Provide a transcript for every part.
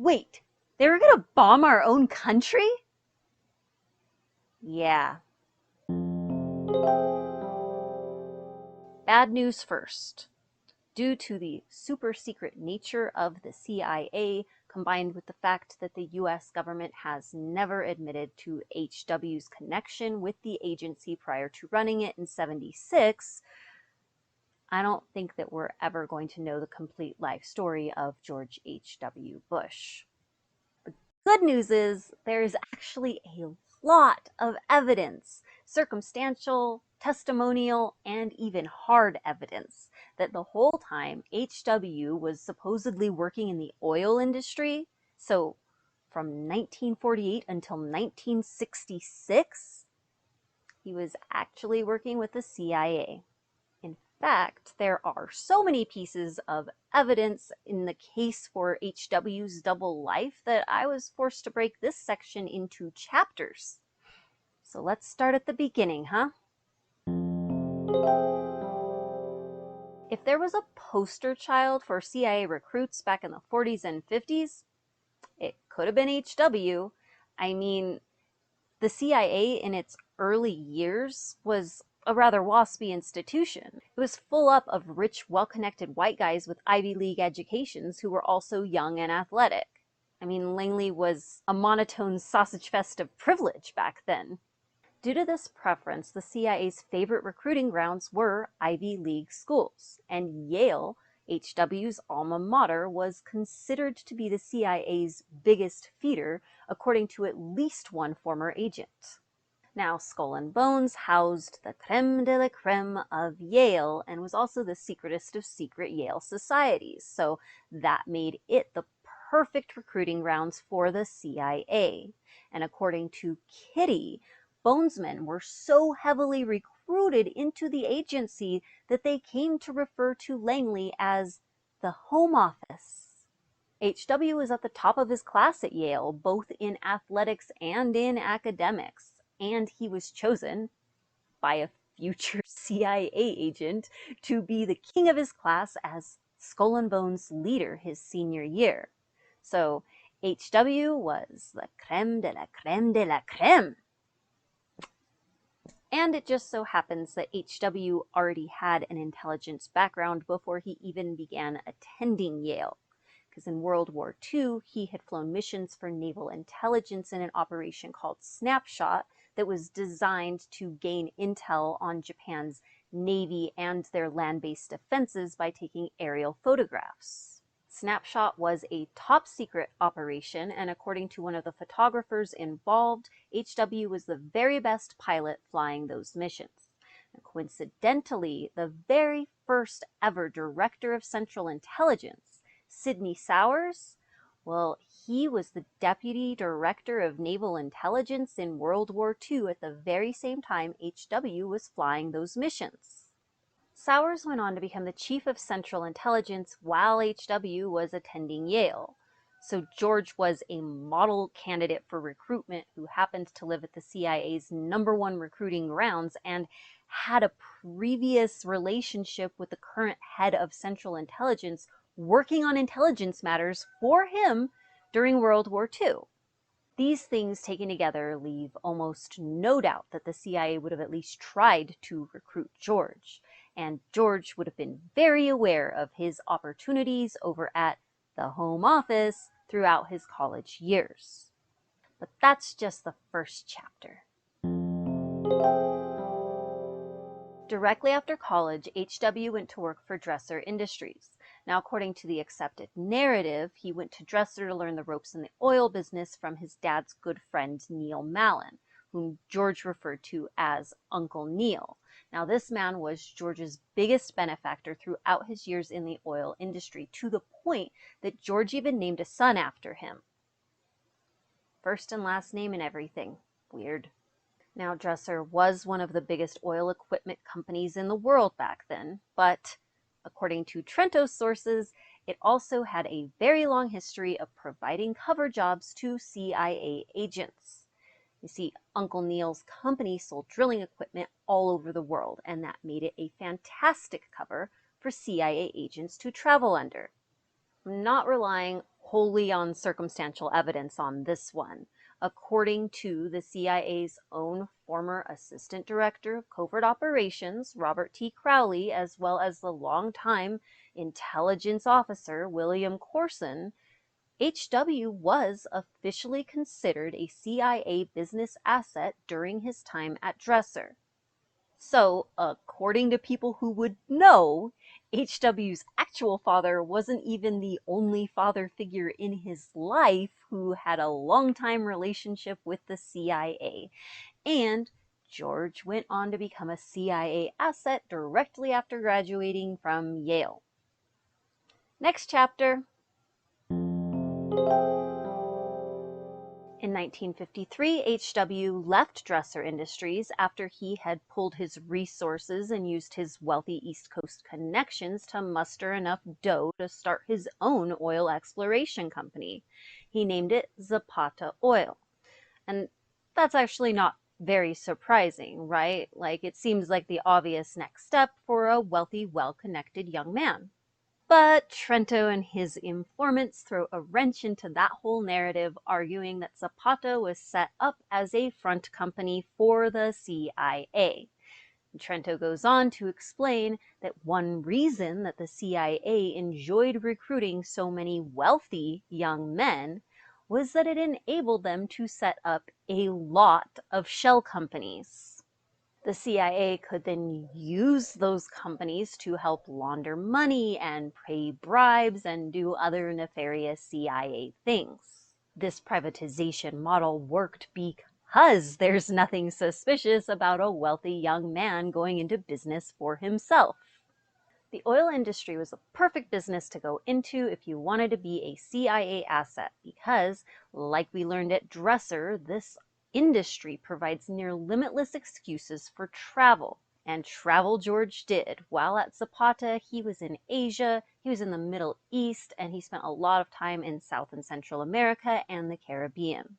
Wait, they were gonna bomb our own country? Yeah. Bad news first. Due to the super secret nature of the CIA, combined with the fact that the US government has never admitted to HW's connection with the agency prior to running it in '76, I don't think that we're ever going to know the complete life story of George H.W. Bush. The good news is there's actually a lot of evidence, circumstantial, testimonial, and even hard evidence, that the whole time H.W. was supposedly working in the oil industry, so from 1948 until 1966, he was actually working with the CIA. In fact, there are so many pieces of evidence in the case for HW's double life that I was forced to break this section into chapters. So let's start at the beginning, huh? If there was a poster child for CIA recruits back in the 40s and 50s, it could have been HW. I mean, the CIA in its early years was a rather waspy institution. It was full up of rich, well-connected white guys with Ivy League educations who were also young and athletic. I mean, Langley was a monotone sausage fest of privilege back then. Due to this preference, the CIA's favorite recruiting grounds were Ivy League schools, and Yale, HW's alma mater, was considered to be the CIA's biggest feeder, according to at least one former agent. Now, Skull and Bones housed the creme de la creme of Yale and was also the secretest of secret Yale societies, so that made it the perfect recruiting grounds for the CIA. And according to Kitty, Bonesmen were so heavily recruited into the agency that they came to refer to Langley as the Home Office. HW was at the top of his class at Yale, both in athletics and in academics, and he was chosen by a future CIA agent to be the king of his class as Skull and Bones leader his senior year. So HW was the creme de la creme de la creme. And it just so happens that HW already had an intelligence background before he even began attending Yale, because in World War II, he had flown missions for naval intelligence in an operation called SNAPSHOT that was designed to gain intel on Japan's Navy and their land-based defenses by taking aerial photographs. SNAPSHOT was a top-secret operation, and according to one of the photographers involved, HW was the very best pilot flying those missions. And coincidentally, the very first ever Director of Central Intelligence, Sidney SOUERS, well, he was the Deputy Director of Naval Intelligence in World War II at the very same time HW was flying those missions. SOUERS went on to become the Chief of Central Intelligence while HW was attending Yale. So George was a model candidate for recruitment who happened to live at the CIA's #1 recruiting grounds and had a previous relationship with the current head of Central Intelligence working on intelligence matters for him during World War II. These things taken together leave almost no doubt that the CIA would have at least tried to recruit George, and George would have been very aware of his opportunities over at the Home Office throughout his college years. But that's just the first chapter. Directly after college, HW went to work for Dresser Industries. Now, according to the accepted narrative, he went to Dresser to learn the ropes in the oil business from his dad's good friend Neil Mallon, whom George referred to as Uncle Neil. Now, this man was George's biggest benefactor throughout his years in the oil industry, to the point that George even named a son after him. First and last name and everything. Weird. Now, Dresser was one of the biggest oil equipment companies in the world back then, but according to Trento's sources, it also had a very long history of providing cover jobs to CIA agents. You see, Uncle Neil's company sold drilling equipment all over the world, and that made it a fantastic cover for CIA agents to travel under. Not relying wholly on circumstantial evidence on this one. According to the CIA's own former Assistant Director of Covert Operations, Robert T. Crowley, as well as the longtime intelligence officer, William Corson, H.W. was officially considered a CIA business asset during his time at Dresser. So, according to people who would know, H.W.'s actual father wasn't even the only father figure in his life who had a long-time relationship with the CIA. And George went on to become a CIA asset directly after graduating from Yale. Next chapter. In 1953, H.W. left Dresser Industries after he had pooled his resources and used his wealthy East Coast connections to muster enough dough to start his own oil exploration company. He named it Zapata Oil. And that's actually not very surprising, right? Like, it seems like the obvious next step for a wealthy, well-connected young man. But Trento and his informants throw a wrench into that whole narrative, arguing that Zapata was set up as a front company for the CIA. Trento goes on to explain that one reason that the CIA enjoyed recruiting so many wealthy young men was that it enabled them to set up a lot of shell companies. The CIA could then use those companies to help launder money and pay bribes and do other nefarious CIA things. This privatization model worked because there's nothing suspicious about a wealthy young man going into business for himself. The oil industry was a perfect business to go into if you wanted to be a CIA asset because, like we learned at Dresser, this industry provides near limitless excuses for travel. And travel George did. While at Zapata, he was in Asia, he was in the Middle East, and he spent a lot of time in South and Central America and the Caribbean.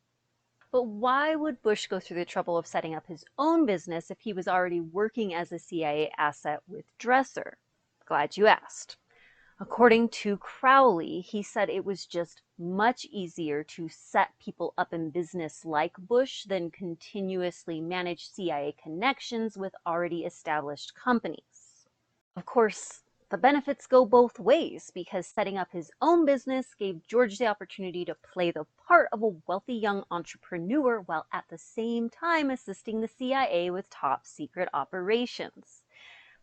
But why would Bush go through the trouble of setting up his own business if he was already working as a CIA asset with Dresser? Glad you asked. According to Crowley, he said it was just much easier to set people up in business like Bush than continuously manage CIA connections with already established companies. Of course, the benefits go both ways because setting up his own business gave George the opportunity to play the part of a wealthy young entrepreneur while at the same time assisting the CIA with top secret operations.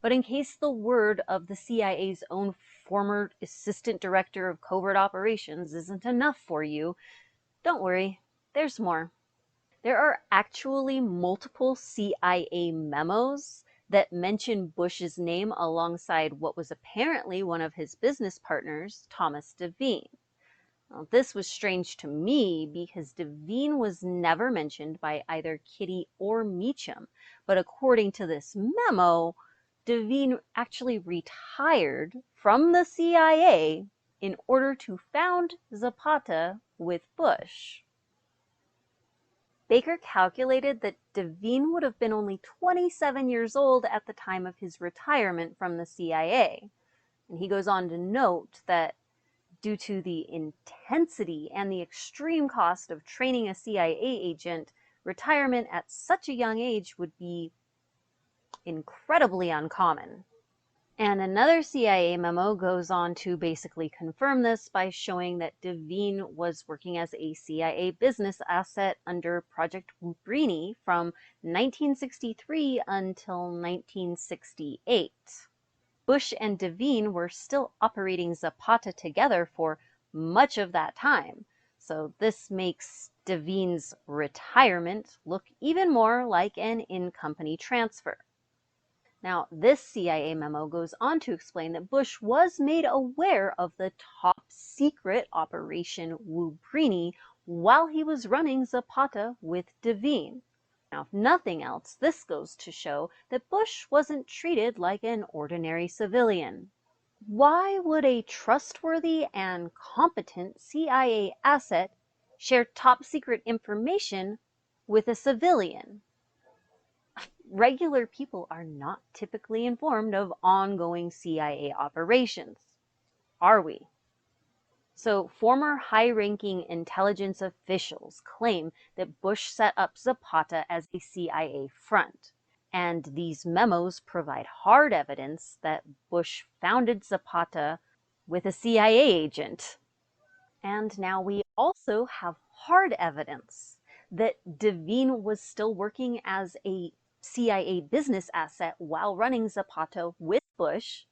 But in case the word of the CIA's own former Assistant Director of Covert Operations isn't enough for you, don't worry, there's more. There are actually multiple CIA memos that mention Bush's name alongside what was apparently one of his business partners, Thomas Devine. Now, this was strange to me because Devine was never mentioned by either Kitty or Meacham, but according to this memo, Devine actually retired from the CIA in order to found Zapata with Bush. Baker calculated that Devine would have been only 27 years old at the time of his retirement from the CIA. And he goes on to note that due to the intensity and the extreme cost of training a CIA agent, retirement at such a young age would be incredibly uncommon. And another CIA memo goes on to basically confirm this by showing that Devine was working as a CIA business asset under Project WUBRINY from 1963 until 1968. Bush and Devine were still operating Zapata together for much of that time, so this makes Devine's retirement look even more like an in-company transfer. Now, this CIA memo goes on to explain that Bush was made aware of the top secret Operation WUBRINY while he was running Zapata with Devine. Now, if nothing else, this goes to show that Bush wasn't treated like an ordinary civilian. Why would a trustworthy and competent CIA asset share top secret information with a civilian? Regular people are not typically informed of ongoing CIA operations, are we? So former high-ranking intelligence officials claim that Bush set up Zapata as a CIA front. And these memos provide hard evidence that Bush founded Zapata with a CIA agent. And now we also have hard evidence that Devine was still working as a CIA business asset while running Zapata with Bush,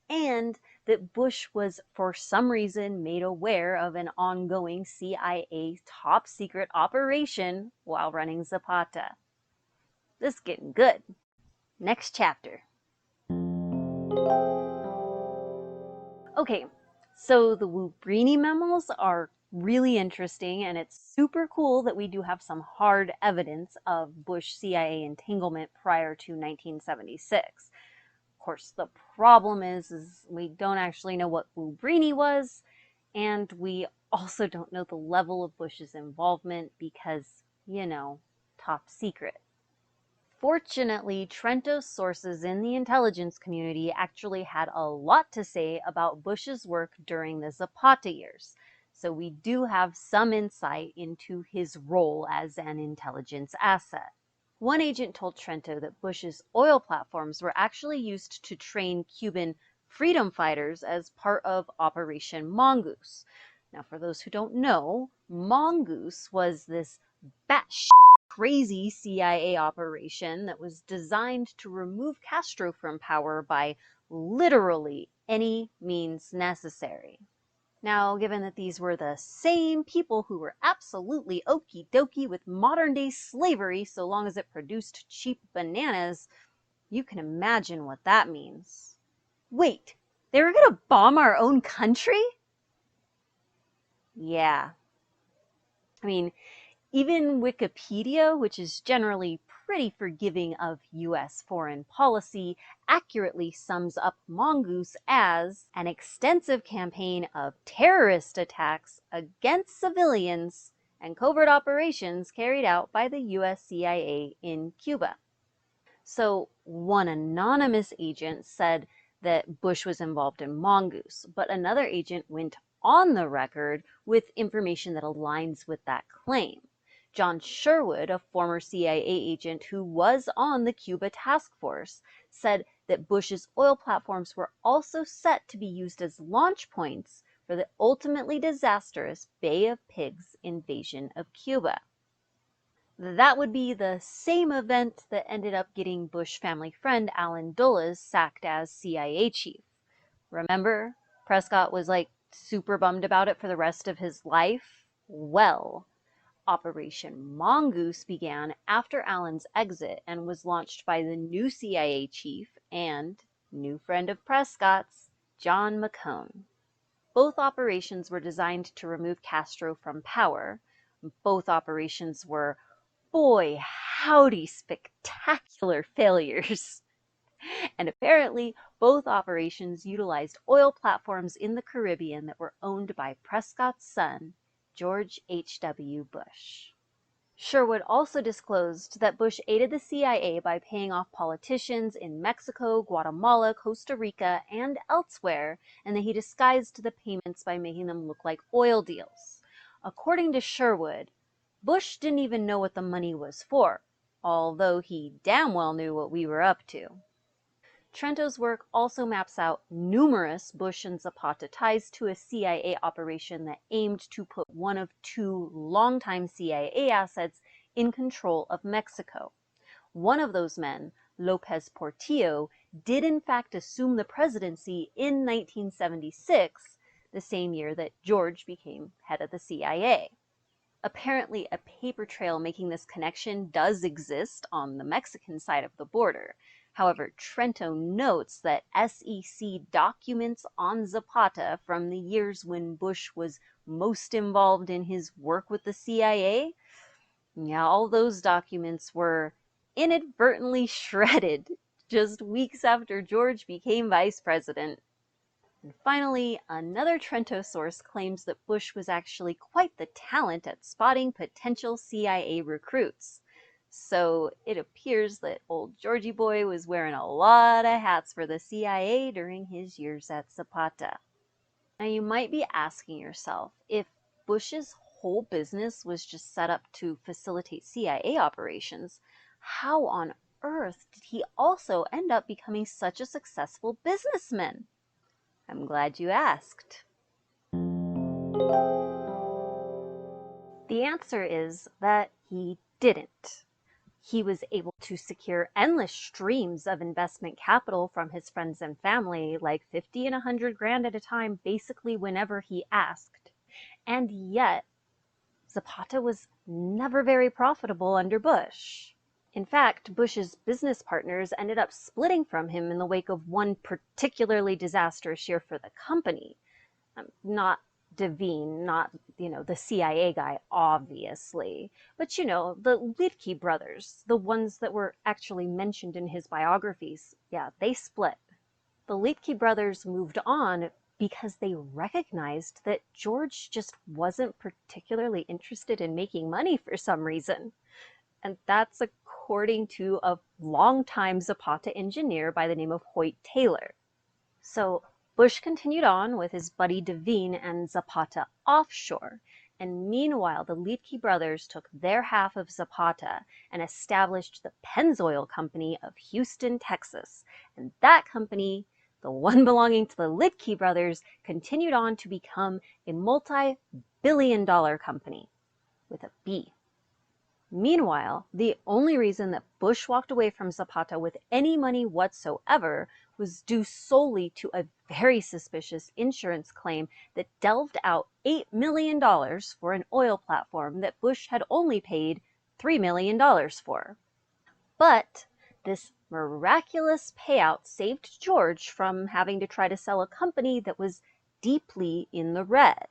and that Bush was for some reason made aware of an ongoing CIA top secret operation while running Zapata. This is getting good. Next chapter. Okay, so the WUBRINY memos are really interesting, and it's super cool that we do have some hard evidence of Bush CIA entanglement prior to 1976. Of course, the problem is we don't actually know what WUBRINY was, and we also don't know the level of Bush's involvement because, you know, top secret. Fortunately, Trento's sources in the intelligence community actually had a lot to say about Bush's work during the Zapata years, so we do have some insight into his role as an intelligence asset. One agent told Trento that Bush's oil platforms were actually used to train Cuban freedom fighters as part of Operation Mongoose. Now, for those who don't know, Mongoose was this batshit crazy CIA operation that was designed to remove Castro from power by literally any means necessary. Now, given that these were the same people who were absolutely okie dokie with modern day slavery so long as it produced cheap bananas, you can imagine what that means. Wait, they were gonna bomb our own country? Yeah. I mean, even Wikipedia, which is generally pretty forgiving of US foreign policy, accurately sums up Mongoose as an extensive campaign of terrorist attacks against civilians and covert operations carried out by the US CIA in Cuba. So one anonymous agent said that Bush was involved in Mongoose, but another agent went on the record with information that aligns with that claim. John Sherwood, a former CIA agent who was on the Cuba task force, said that Bush's oil platforms were also set to be used as launch points for the ultimately disastrous Bay of Pigs invasion of Cuba. That would be the same event that ended up getting Bush family friend Allen Dulles sacked as CIA chief. Remember? Prescott was like super bummed about it for the rest of his life. Well, Operation Mongoose began after Allen's exit and was launched by the new CIA chief and new friend of Prescott's, John McCone. Both operations were designed to remove Castro from power. Both operations were, boy howdy, spectacular failures. And apparently, both operations utilized oil platforms in the Caribbean that were owned by Prescott's son, George H.W. Bush. Sherwood also disclosed that Bush aided the CIA by paying off politicians in Mexico, Guatemala, Costa Rica, and elsewhere, and that he disguised the payments by making them look like oil deals. According to Sherwood, Bush didn't even know what the money was for, although he damn well knew what we were up to. Trento's work also maps out numerous Bush and Zapata ties to a CIA operation that aimed to put one of two longtime CIA assets in control of Mexico. One of those men, Lopez Portillo, did in fact assume the presidency in 1976, the same year that George became head of the CIA. Apparently, a paper trail making this connection does exist on the Mexican side of the border. However, Trento notes that SEC documents on Zapata from the years when Bush was most involved in his work with the CIA, all those documents were inadvertently shredded just weeks after George became vice president. And finally, another Trento source claims that Bush was actually quite the talent at spotting potential CIA recruits. So it appears that old Georgie boy was wearing a lot of hats for the CIA during his years at Zapata. Now, you might be asking yourself, if Bush's whole business was just set up to facilitate CIA operations, how on earth did he also end up becoming such a successful businessman? I'm glad you asked. The answer is that he didn't. He was able to secure endless streams of investment capital from his friends and family, like 50 and 100 grand at a time, basically whenever he asked. And yet, Zapata was never very profitable under Bush. In fact, Bush's business partners ended up splitting from him in the wake of one particularly disastrous year for the company. Not Devine, not, the CIA guy, obviously, but, the Lidke brothers, the ones that were actually mentioned in his biographies. Yeah, they split. The Lidke brothers moved on because they recognized that George just wasn't particularly interested in making money for some reason. And that's according to a longtime Zapata engineer by the name of Hoyt Taylor. So Bush continued on with his buddy Devine and Zapata offshore, and meanwhile the Lidke brothers took their half of Zapata and established the Pennzoil Company of Houston, Texas. And that company, the one belonging to the Lidke brothers, continued on to become a multi-billion-dollar company with a B. Meanwhile, the only reason that Bush walked away from Zapata with any money whatsoever was due solely to a very suspicious insurance claim that delved out $8 million for an oil platform that Bush had only paid $3 million for. But this miraculous payout saved George from having to try to sell a company that was deeply in the red.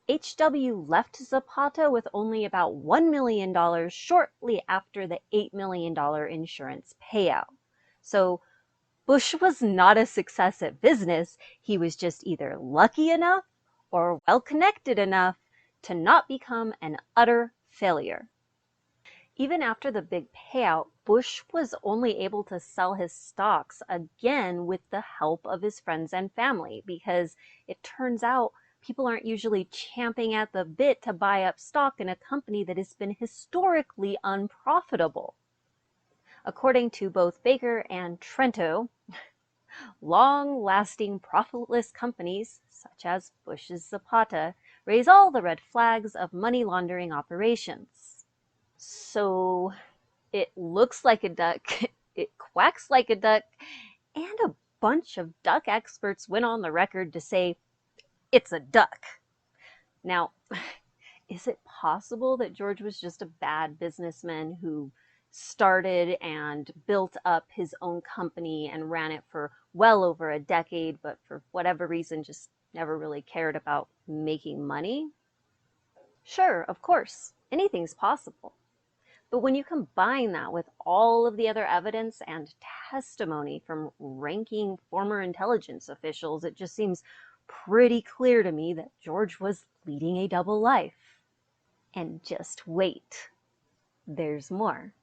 H.W. left Zapata with only about $1 million shortly after the $8 million insurance payout. So Bush was not a success at business. He was just either lucky enough or well-connected enough to not become an utter failure. Even after the big payout, Bush was only able to sell his stocks again with the help of his friends and family, because it turns out people aren't usually champing at the bit to buy up stock in a company that has been historically unprofitable. According to both Baker and Trento, long-lasting profitless companies, such as Bush's Zapata, raise all the red flags of money laundering operations. So it looks like a duck, it quacks like a duck, and a bunch of duck experts went on the record to say it's a duck. Now, is it possible that George was just a bad businessman who started and built up his own company and ran it for well over a decade, but for whatever reason just never really cared about making money? Sure, of course, anything's possible. But when you combine that with all of the other evidence and testimony from ranking former intelligence officials, it just seems pretty clear to me that George was leading a double life. And just wait, there's more.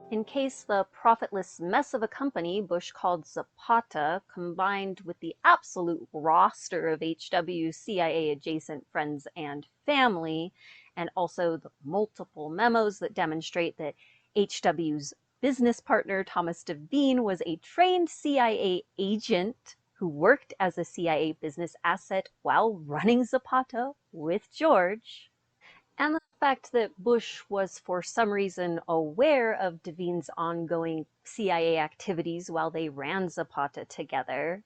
In case the profitless mess of a company Bush called Zapata, combined with the absolute roster of HW's CIA-adjacent friends and family, and also the multiple memos that demonstrate that HW's business partner Thomas Devine was a trained CIA agent who worked as a CIA business asset while running Zapata with George, and the fact that Bush was for some reason aware of Devine's ongoing CIA activities while they ran Zapata together,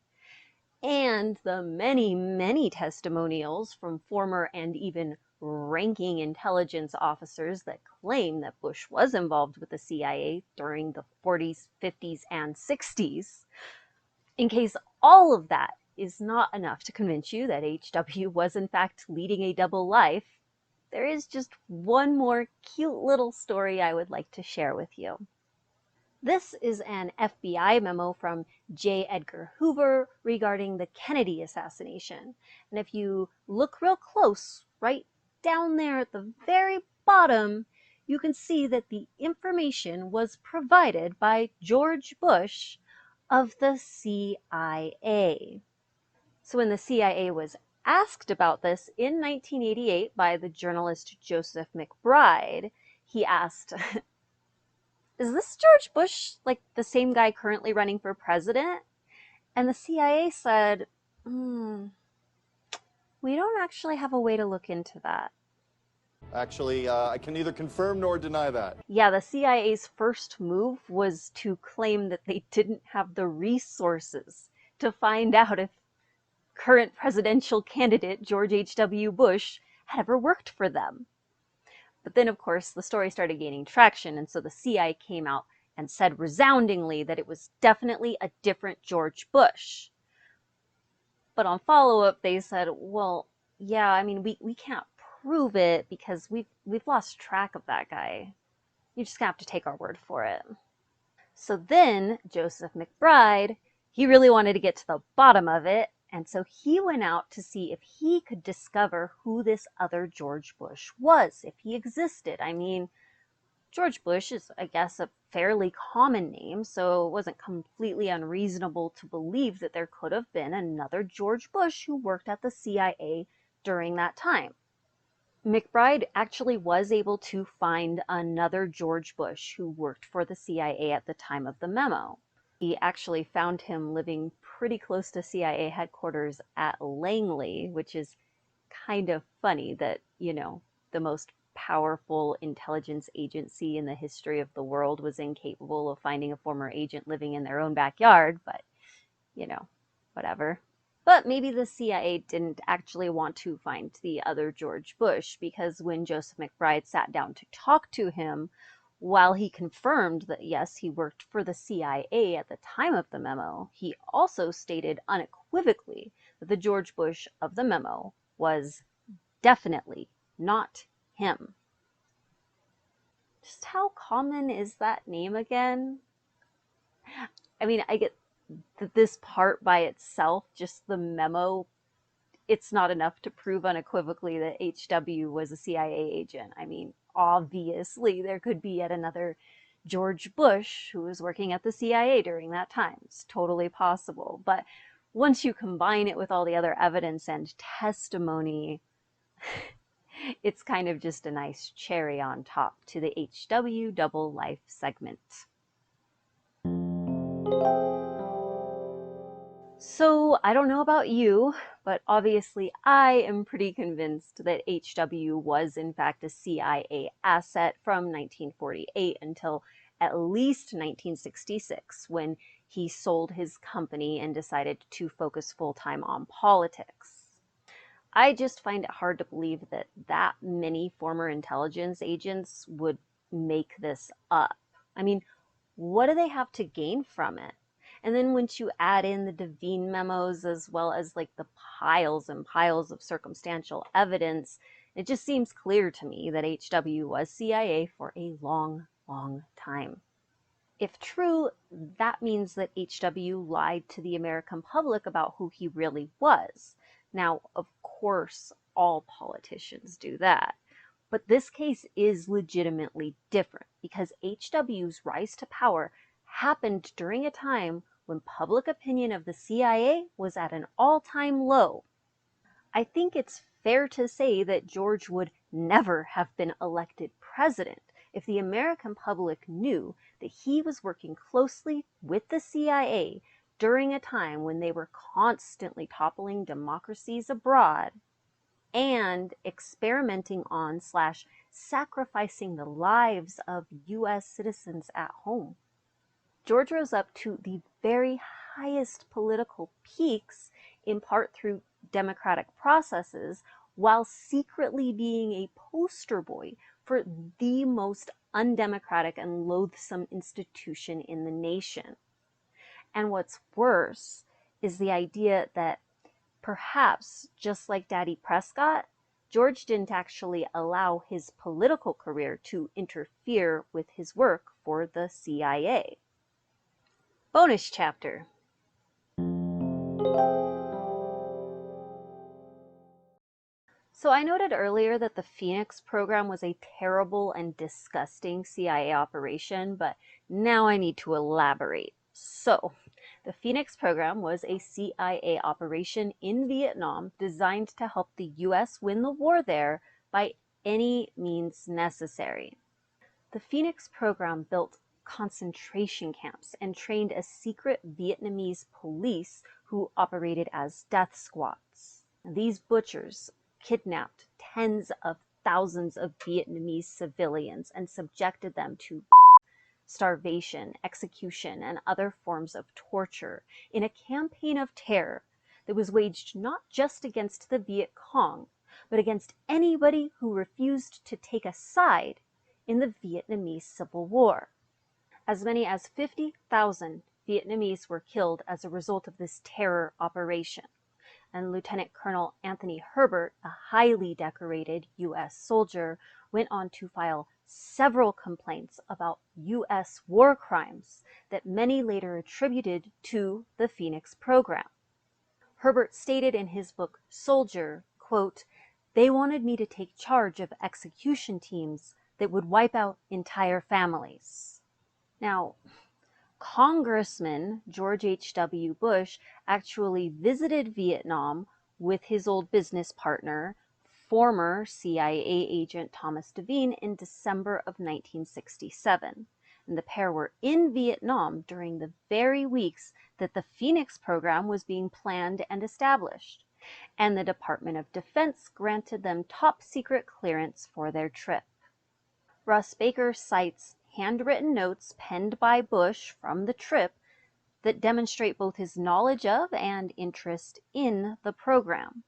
and the many, many testimonials from former and even ranking intelligence officers that claim that Bush was involved with the CIA during the 40s, 50s, and 60s. In case all of that is not enough to convince you that HW was in fact leading a double life, there is just one more cute little story I would like to share with you. This is an FBI memo from J. Edgar Hoover regarding the Kennedy assassination. And if you look real close, right down there at the very bottom, you can see that the information was provided by George Bush of the CIA. So when the CIA was asked about this in 1988 by the journalist Joseph McBride, he asked, is this George Bush like the same guy currently running for president? And the CIA said, we don't actually have a way to look into that. Actually, I can neither confirm nor deny that. Yeah, the CIA's first move was to claim that they didn't have the resources to find out if current presidential candidate George H.W. Bush had ever worked for them. But then, of course, the story started gaining traction, and so the CIA came out and said resoundingly that it was definitely a different George Bush. But on follow-up, they said, well, yeah, I mean, we can't prove it because we've lost track of that guy. You're just gonna have to take our word for it. So then Joseph McBride, he really wanted to get to the bottom of it, and so he went out to see if he could discover who this other George Bush was, if he existed. I mean, George Bush is, I guess, a fairly common name, so it wasn't completely unreasonable to believe that there could have been another George Bush who worked at the CIA during that time. McBride actually was able to find another George Bush who worked for the CIA at the time of the memo. He actually found him living pretty close to CIA headquarters at Langley, which is kind of funny that, you know, the most powerful intelligence agency in the history of the world was incapable of finding a former agent living in their own backyard, but, you know, whatever. But maybe the CIA didn't actually want to find the other George Bush, because when Joseph McBride sat down to talk to him, while he confirmed that yes, he worked for the CIA at the time of the memo, he also stated unequivocally that the George Bush of the memo was definitely not him. Just how common is that name again? I mean, I get that this part by itself, just the memo, it's not enough to prove unequivocally that HW was a CIA agent. I mean, obviously, there could be yet another George Bush who was working at the CIA during that time. It's totally possible. But once you combine it with all the other evidence and testimony, it's kind of just a nice cherry on top to the HW double life segment. So I don't know about you, but obviously I am pretty convinced that HW was in fact a CIA asset from 1948 until at least 1966, when he sold his company and decided to focus full-time on politics. I just find it hard to believe that that many former intelligence agents would make this up. I mean, what do they have to gain from it? And then once you add in the Devine memos, as well as like the piles and piles of circumstantial evidence, it just seems clear to me that HW was CIA for a long, long time. If true, that means that HW lied to the American public about who he really was. Now, of course, all politicians do that. But this case is legitimately different because HW's rise to power happened during a time when public opinion of the CIA was at an all-time low. I think it's fair to say that George would never have been elected president if the American public knew that he was working closely with the CIA during a time when they were constantly toppling democracies abroad and experimenting on / sacrificing the lives of US citizens at home. George rose up to the very highest political peaks, in part through democratic processes, while secretly being a poster boy for the most undemocratic and loathsome institution in the nation. And what's worse is the idea that perhaps, just like Daddy Prescott, George didn't actually allow his political career to interfere with his work for the CIA. Bonus chapter. So I noted earlier that the Phoenix program was a terrible and disgusting CIA operation, but now I need to elaborate. So The Phoenix program was a CIA operation in Vietnam designed to help the U.S. win the war there by any means necessary. The Phoenix program built concentration camps and trained a secret Vietnamese police who operated as death squads. These butchers kidnapped tens of thousands of Vietnamese civilians and subjected them to starvation, execution, and other forms of torture in a campaign of terror that was waged not just against the Viet Cong, but against anybody who refused to take a side in the Vietnamese Civil War. As many as 50,000 Vietnamese were killed as a result of this terror operation, and Lieutenant Colonel Anthony Herbert, a highly decorated U.S. soldier, went on to file several complaints about U.S. war crimes that many later attributed to the Phoenix program. Herbert stated in his book Soldier, quote, "They wanted me to take charge of execution teams that would wipe out entire families." Now, Congressman George H.W. Bush actually visited Vietnam with his old business partner, former CIA agent Thomas Devine, in December of 1967. And the pair were in Vietnam during the very weeks that the Phoenix program was being planned and established. And the Department of Defense granted them top secret clearance for their trip. Russ Baker cites handwritten notes penned by Bush from the trip that demonstrate both his knowledge of and interest in the program,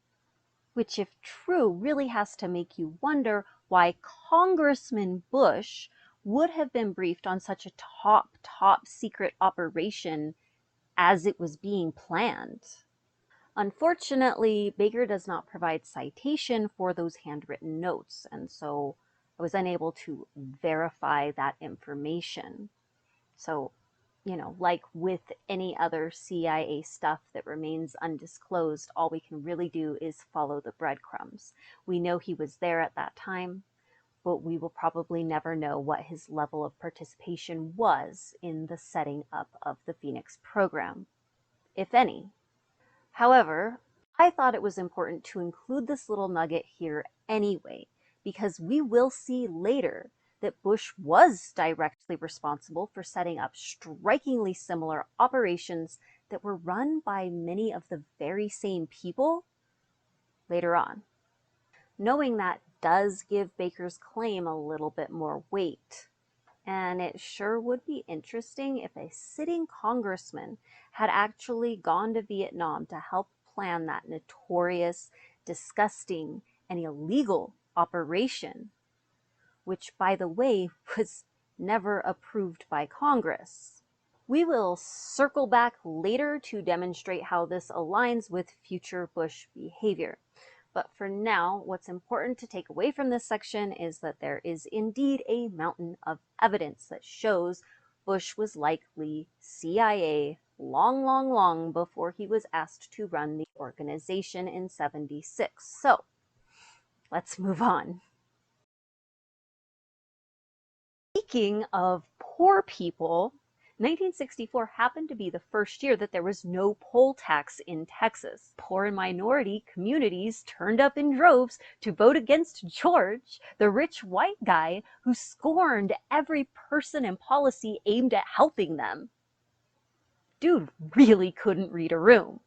which, if true, really has to make you wonder why Congressman Bush would have been briefed on such a top secret operation as it was being planned. Unfortunately, Baker does not provide citation for those handwritten notes, and so I was unable to verify that information. So, like with any other CIA stuff that remains undisclosed, all we can really do is follow the breadcrumbs. We know he was there at that time, but we will probably never know what his level of participation was in the setting up of the Phoenix program, if any. However, I thought it was important to include this little nugget here anyway, because we will see later that Bush was directly responsible for setting up strikingly similar operations that were run by many of the very same people later on. Knowing that does give Baker's claim a little bit more weight. And it sure would be interesting if a sitting congressman had actually gone to Vietnam to help plan that notorious, disgusting, and illegal operation, which, by the way, was never approved by Congress. We will circle back later to demonstrate how this aligns with future Bush behavior. But for now, what's important to take away from this section is that there is indeed a mountain of evidence that shows Bush was likely CIA long before he was asked to run the organization in '76. So, let's move on. Speaking of poor people, 1964 happened to be the first year that there was no poll tax in Texas. Poor and minority communities turned up in droves to vote against George, the rich white guy who scorned every person and policy aimed at helping them. Dude really couldn't read a room.